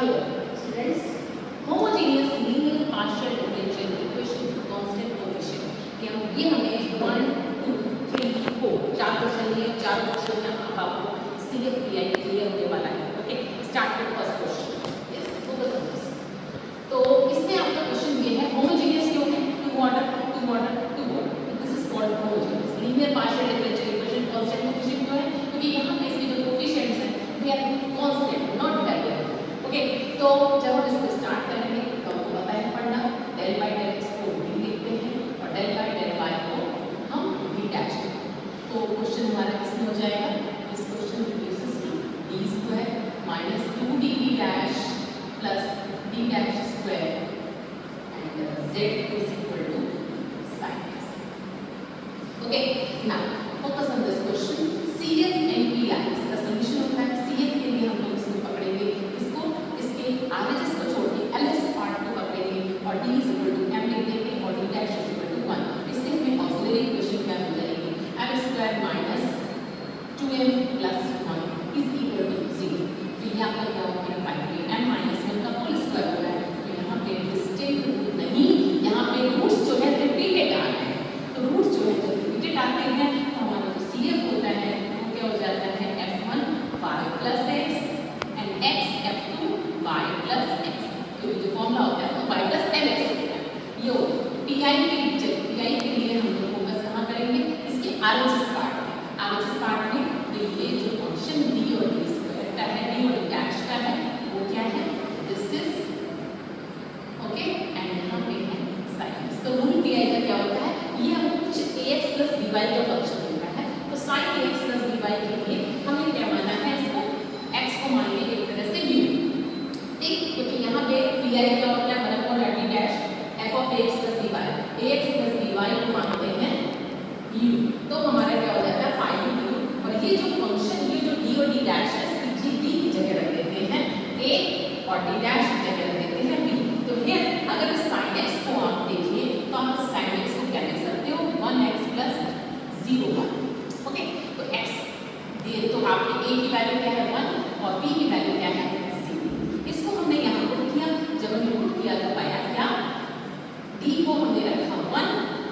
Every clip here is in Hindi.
Students, homogeneous linear partial differential equation constant coefficient कि हम ये हमें 1 2 3 4 चार क्वेश्चन लिए, चार क्वेश्चन में अब आपको सीएफ पीआई क्लियर होने वाला है। Okay, start with first question. Yes, focus on this. तो इसमें आपका क्वेश्चन ये है, होमोजेनियस क्यों है? Two order this is called homogeneous linear partial differential equation constant coefficient क्यों है? क्योंकि यहाँ पे इसके जो कोएफिशिएंट्स हैं they are constant not variable. Okay, तो जब हम इसको स्टार्ट करेंगे तो हमको पता है फंडा डेल बाय डेल एक्स को डी लिखते हैं और डेल बाय डेल वाई को हम डी डैश। तो क्वेश्चन हमारा किसमें हो जाएगा? इस question reduces to D square minus 2डी dash plus D dash square and z is equal to sin x। Okay, now focus on this question. CF and PI इसका सॉल्यूशन होता है। CF के लिए हम लोग इसको पकड़ेंगे, इसको इसके RHS को छोड़ के LHS पार्ट को पकड़ेंगे और D is equal to m लिख देंगे और D dash is equal to 1। इससे हमें ऑक्सिलरी इक्वेशन क्या मिल जाएगी? m square minus 2m plus 1 is equal to 0। तो ये आपका क्या हो गया? फाइनली m माइनस 1 का होल स्क्वायर हो रहा है। तो यहाँ पे डिस्टिंक्ट रूट नहीं, यहाँ पे रूट्स जो है रिपीटेड आ रहे हैं। तो रूट्स जो है जब रिपीटेड आते हैं तो हमारा जो CF होता है वो क्या हो जाता है? f1 y plus x and x f2 y plus x। तो ये जो फॉर्मूला होता है वो y प्लस mx होता है। यो PI के लिए हम लोग फोकस कहाँ करेंगे? इसके RHS पार्ट में। RHS पार्ट में तो ये जो फंक्शन d और d स्क्वायर का है, d और d डैश का है, वो क्या है? दिस इज ओके एंड यहाँ पे है sin x। तो रूल PI का क्या होता है? ये हम कुछ ax प्लस by का फंक्शन होता है। तो sin ax प्लस by के लिए हमें क्या मानना है? इसको x को मान लेंगे एक तरह से u। ठीक, क्योंकि यहाँ पे PI क्या होता है? 1 upon d dash f of ax plus by, ax plus by को मानते हैं u। तो हमारा क्या हो जाता है? phi u। और ये जो फंक्शन, ये जो d और d डैश है, इसकी d की जगह रख देते हैं a और d डैश की जगह रख देते हैं b। तो फिर अगर sin x को आप देखिए तो आप sin x को क्या लिख सकते हो? 1x plus 0 okay. तो x ये तो आपके a की वैल्यू क्या है? 1 और b की वैल्यू क्या है? 0। इसको हमने यहाँ पुट किया, जब हमने पुट किया तो पाया क्या? d को हमने रखा 1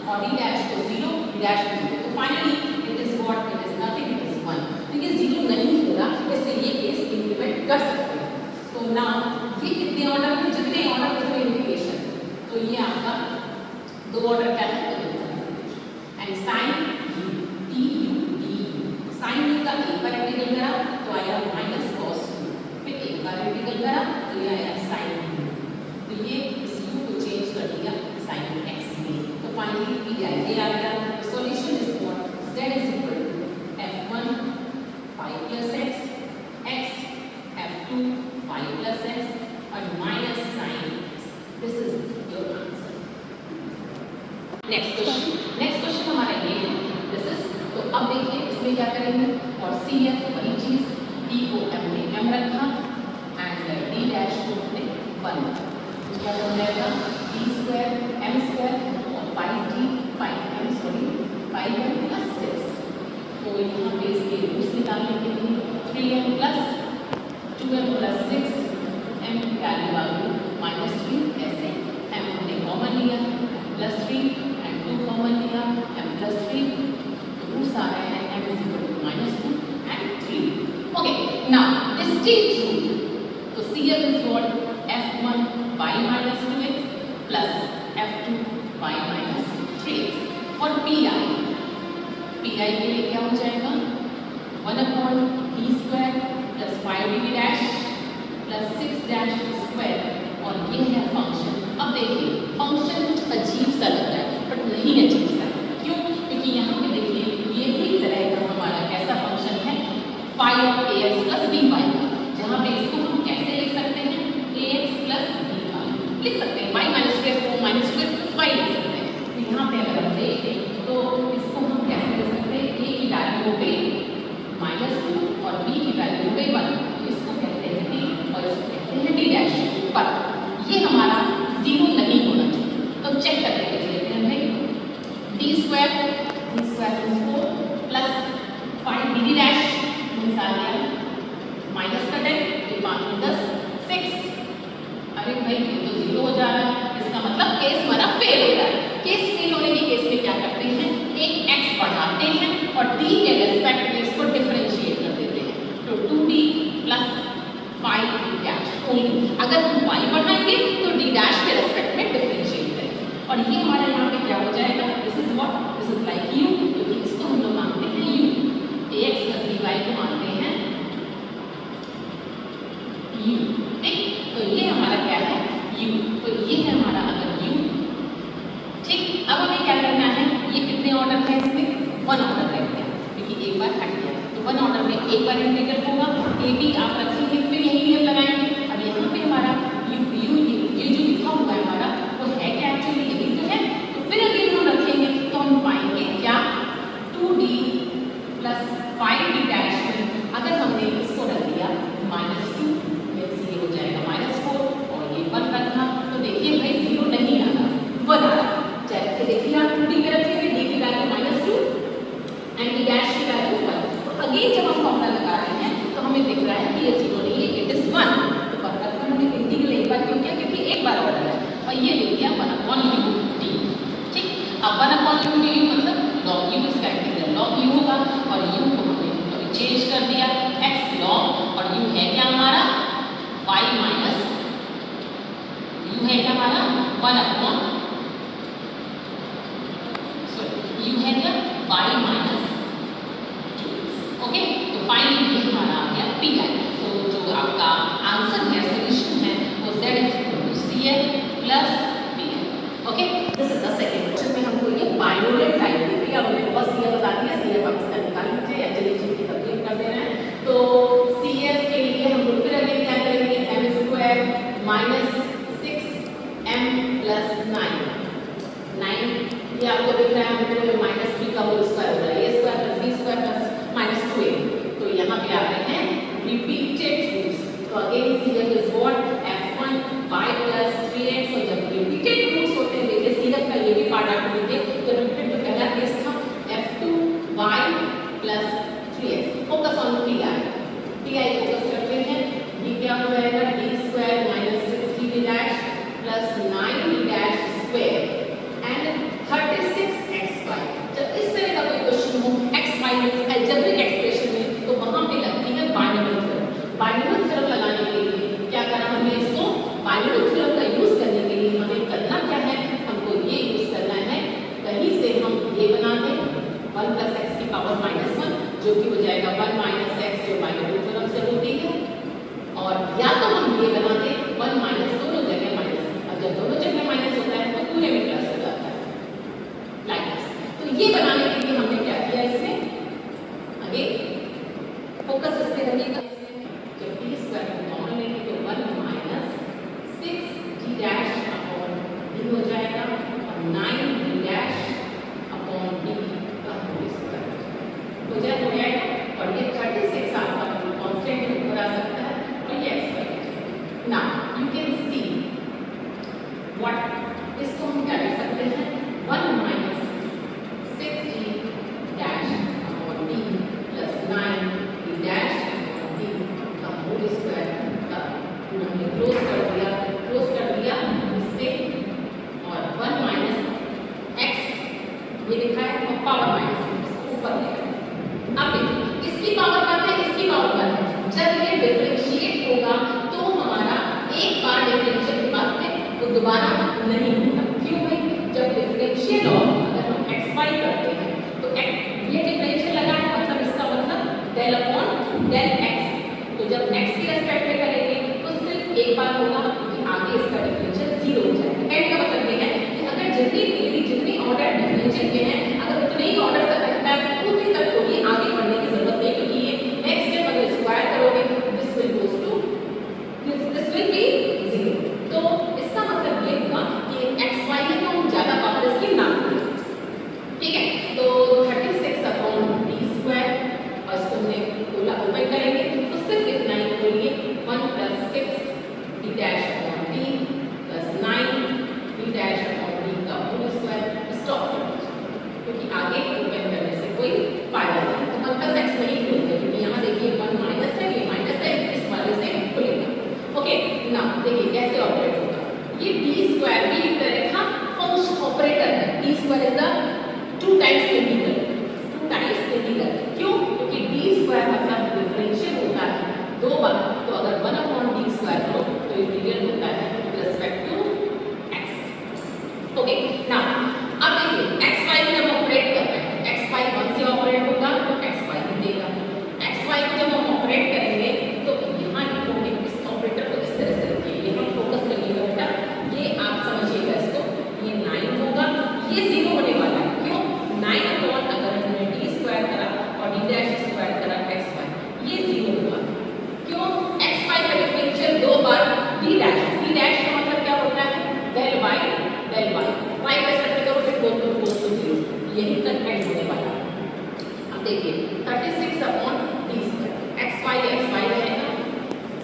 और d डैश को 0, d डैश को 0। तो finally it is what? It is nothing, it is 1। तो ये 0 नहीं हो रहा, इसलिए ये केस इंप्लीमेंट कर सकते हैं। तो नाउ ये कितने ऑर्डर में? जितने ऑर्डर उतने इंटीग्रेशन। तो ये आपका दो ऑर्डर क्या है? And sin u du du। sin u का एक बार इंटीग्रल करा तो आया माइनस cos u, फिर एक बार इंटीग्रल करा तो ये आया sin u। तो ये इस u को चेंज कर दिया sin x में। तो फाइनली PI ये आ गया। Solution is what? z is equal to f1 y plus x, x f2 y plus x और minus sin x। This is your answer. Next question हमारा ये है, दिस इज। तो अब देखिए इसमें क्या करेंगे? और CF वही चीज, D को हमने m रखा एंड D डैश को हमने 1 रखा। तो क्या हो जाएगा? d स्क्वायर m स्क्वायर और 5m प्लस 6। तो यहाँ पे इसके रूट्स निकालने के लिए 3m plus 2m plus 6, m की वैल्यू आ गई -3। ऐसे m हमने कॉमन लिया प्लस 3 एंड 2 कॉमन लिया m प्लस 3। तो रूट्स आ रहे हैं m is equal to -2 and 3। Okay, now distinct root. तो CF is what? f1 y minus 2x plus f2 y minus 3x। और PI के लिए क्या हो जाएगा? 1 upon d square plus 5d dash plus 6 dash square और ये है फंक्शन। अब देखिए फंक्शन कुछ अजीब सा लग रहा है बट नहीं अजीब सा। क्यों? क्योंकि यहाँ पे देखिए ये भी तरह का हमारा कैसा फंक्शन है? phi of ax plus by का, जहाँ पे इसको हम कैसे लिख सकते हैं? ax प्लस by लिख सकते हैं। y माइनस 2x को माइनस 2x phi लिख सकते हैं। तो यहाँ पे अगर हम देखें तो इसको हम कैसे लिख सकते हैं? a की वैल्यू हो गई -2 और b की वैल्यू हो गई 1। तो इसको कहते हैं d और इसको कहते हैं d डैश। पर ये हमारा 0 नहीं होना चाहिए। तो चेक करने के लिए लेते हैं भाई d square is 4 plus 5d dash means आ गया माइनस का 10, 5 10 6 भाई ये तो 0 हो जा रहा है, इसका मतलब केस हमारा फेल हो रहा है। केस फेल होने के केस में क्या करते हैं, एक x बढ़ाते हैं और d के रेस्पेक्ट में इसको डिफरेंशिएट कर देते हैं। तो 2d plus 5d dash only. अगर हम y बढ़ाएंगे तो d डैश के रेस्पेक्ट में डिफरेंशिएट करेंगे और ये हमारा यहाँ पे क्या हो जाएगा, this is what, this is like u, क्योंकि इसको हम लोग मानते हैं u, ax प्लस by को मानते हैं u। ठीक, तो ये हमारा क्या है u, तो ये है हमारा अगर u। ठीक, अब हमें क्या करना है, ये कितने ऑर्डर है इसमें, 1 ऑर्डर करते हैं क्योंकि एक बार हट गया, तो 1 ऑर्डर में एक बार इंटीग्रल होगा, ए बी आप रखेंगे फिर यही नियम लगाएंगे। अब यहाँ पे हमारा u ये जो लिखा हुआ है हमारा वो है क्या, एक्चुअली ये भी तो है, तो फिर अगर हम रखेंगे तो हम पाएंगे क्या, 2d प्लस 5d डैश में अगर हमने इसको रख दिया -2, ये हो जाएगा -4 और ये 1 रखा, तो देखिए भाई 0 नहीं आ रहा, 1 आ रहा। चलिए देखिए आप 2d के रखेंगे, d की वैल्यू -2 एंड d डैश की वैल्यू 1। तो अगेन जब हम फॉर्मूला लगा रहे हैं तो हमें दिख रहा है कि ये 0 नहीं है, इट इज 1। तो बराबर हमने इंटीग्रल एक बार क्यों किया, क्योंकि एक बार ऑर्डर है और ये ले लिया 1/u/d। ठीक, अब 1/u/d मतलब log u, इसका इंटीग्रल log u होगा और u को हमने अभी चेंज कर दिया x log, और u है क्या हमारा y माइनस, u है क्या हमारा 1/, सॉरी u है क्या y माइनस 2। ओके, तो फाइनली ये हमारा आ गया पी आई। तो जो आपका आंसर है, सोल्यूशन है वो z = cf plus P I. Okay, this is the second question में हमको ये बाइनोमियल टाइप दी गई, अब हमें बस ये बता दिया cf आप इसका निकाल लीजिए या चलिए चीज की तकलीफ कर दे रहे हैं। तो cf के लिए हम लोग फिर अगेन क्या करेंगे, m² माइनस 6m प्लस 9 ये आपको दिख रहा है, हमको -3 का होल स्क्वायर हो रहा है, a square plus b square plus -2a। तो यहाँ पे आ रहे हैं रिपीटेड रूट्स, तो again cf is what, f1 y plus 3x। और जब रिपीटेड रूट्स होते हैं, देखिए cf का ये भी पार्ट आप देखिए, तो रिपीटेड जो पहला केस था f2 y plus 3x। Focus on pi, pi focus करते हैं, ये क्या हो जाएगा d² minus 6d dash plus 9d dash square and 36xy। जब इस तरह का कोई क्वेश्चन हो xy में अलजेब्रिक एक्सप्रेशन में, तो वहां पे लगती है बाइनोमियल थ्योरम। बाइनोमियल थ्योरम लगाने के लिए क्या करना, हमने इसको बाइनोमियल थ्योरम का यूज करने के लिए हमें करना क्या है, हमको ये यूज करना है, कहीं से हम ये बना दें 1 + x की पावर -1 जो कि हो जाएगा 1 - x जो बाइनोमियल थ्योरम से होती है, और या तो हम ये बना दें 1 माइनस दोनों जगह माइनस, और जब दोनों जगह माइनस होता है तो पूरे में प्लस हो जाता है लाइक। तो ये बनाने के लिए हमने क्या किया, इसमें अगेन फोकस इस पे रखिएगा, जब d स्क्वायर को कॉमन लेंगे तो 1 minus 6d dash upon d हो जाएगा और 9d डैश अपॉन d का होल स्क्वायर हो जाएगा, और ये 36 आपका कांस्टेंट ऊपर आ सकता है और ये x। Now you can see what, इसको हम क्या कर सकते हैं, 1 minus 6d dash upon d plus 9d dash upon d का होल स्क्वायर का हमने क्लोज कर दिया इससे, और 1 माइनस x ये लिखा है और पावर माइनस इसको ऊपर ले आए। अब देखिए इसकी पावर पर है, इसकी पावर पर है, जब ये डिफरेंशिएट होगा तो हमारा एक बार डिफरेंशिएट के बाद में वो दोबारा नहीं होगा। क्यों भाई, जब डिफरेंशियल ऑफ अगर हम xy करते हैं तो ये डिफरेंशियल लगा है, मतलब इसका मतलब डेल अपॉन डेल x। तो जब x के रेस्पेक्ट में करेंगे तो सिर्फ एक बार होगा, क्योंकि आगे इसका डिफरेंशियल 0 हो जाएगा। एंड का मतलब ये है कि अगर जितनी डिग्री जितनी ऑर्डर डिफरेंशियल के हैं, अगर उतने ही ऑर्डर तक रहता है तो उतनी तक कोई आगे बढ़ने की जरूरत नहीं, क्योंकि ये नेक्स्ट स्टेप अगर स्क्वायर करोगे दिस विल बी 0। तो इसका मतलब ये square is the 2 times integral, 2 times integral. क्यों? क्योंकि डी स्क्वायर मतलब डिफरेंशियल होता है 2 बार, तो अगर 1/d स्क्वायर लो तो इंटीग्रल होता है with respect to x। Okay, now अब देखिए xy को जब ऑपरेट करते हैं, xy 1 से ऑपरेट होगा तो xy ही देगा। xy को जब हम ऑपरेट करेंगे तो यहाँ लिखोगे, इस ऑपरेटर को इस तरह से रखिए, ये हम फोकस करिएगा बेटा, ये आप समझिएगा इसको, ये 9 होगा, ये 0 होने वाला है। क्यों? 9 अपॉन अगर हमने d स्क्वायर करा और d डैश स्क्वायर करा xy, ये 0 होगा। क्यों? xy का डिफरेंशियल 2 बार d डैश का मतलब क्या होता है? del y y का स्क्वायर करो फिर बोल तो 0, यही कंटेंट होने वाला है। अब देखिए 36 अपॉन d स्क्वायर xy रहेगा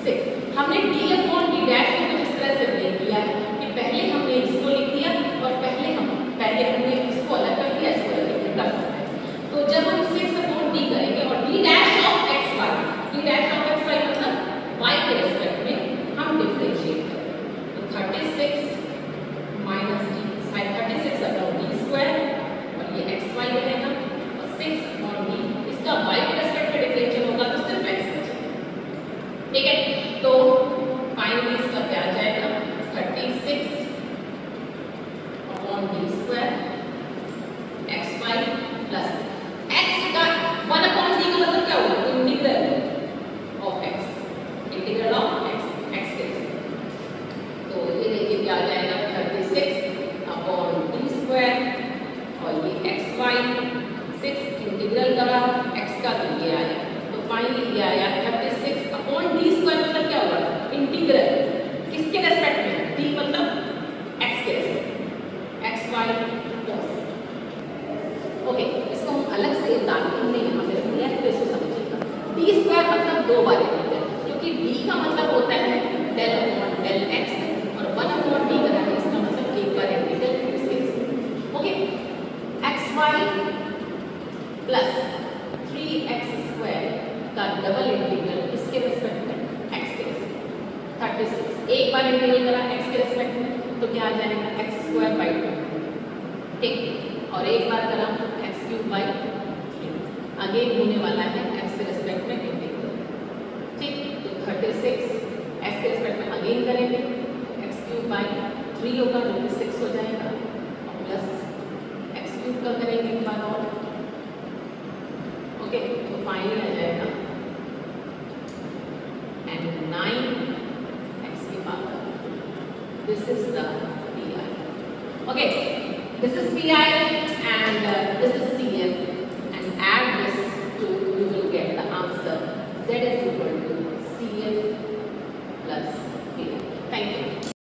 6। हमने d अपॉन d डैश को कुछ इस तरह से ब्रेक किया है कि पहले हमने इसको लिख दिया और पहले हमने इसको अलग कर दिया, इसको अलग कर सकते हैं। तो जब हम 6 अपॉन d करेंगे और d डैश ऑफ xy मतलब y के रिस्पेक्ट में हम डिफरेंशिएट करेंगे, तो 36 minus d 36 upon d square और ये xy रहेगा और 6 अपॉन d, इसका y के रिस्पेक्ट में डिफरेंशियल होगा तो सिर्फ x बचेगा। ठीक है, तो फाइनली इसका क्या आ जाएगा 36 upon d square xy plus x का 1 अपॉन d का मतलब क्या होगा? इंटीग्रल ऑफ x के रिस्पेक्ट। तो ये देखिए क्या आ जाएगा 36 अपॉन d स्क्वायर और ये xy 6 इंटीग्रल करा x का, तो ये आया, तो फाइनली ये आया 36 अपॉन d स्क्वायर मतलब क्या होगा? इंटीग्रल किसके रिस्पेक्ट में? d मतलब x के रिस्पेक्ट xy प्लस। ओके, इसको हम अलग से दाखिल हमने यहाँ पे रख दिया है, तो इसको समझिएगा। d स्क्वायर मतलब 2 बार इंटीग्रल, क्योंकि d का मतलब होता है del अपॉन del x और 1 अपॉन d करा है, इसका मतलब एक बार इंटीग्रल इसके। Okay, xy plus 3x square का डबल इंटीग्रल इसके रिस्पेक्ट में x के रिस्पेक्ट 36, एक बार इंटीग्रल करा x के रिस्पेक्ट में तो क्या आ जाएगा x स्क्वायर बाई 2। ठीक, और एक बार करा x क्यूब बाई 3, आगे होने वाला है x के रिस्पेक्ट में इंटीग्रल। ठीक, तो 36 x के रिस्पेक्ट में अगेन करेंगे x क्यूब बाई 3 होगा जो कि 6 हो जाएगा और प्लस x क्यूब का करेंगे एक बार और। ओके, तो फाइनल आ जाएगा एंड 9 x की power, this is the pi। Okay, this is pi and this is cf and add this to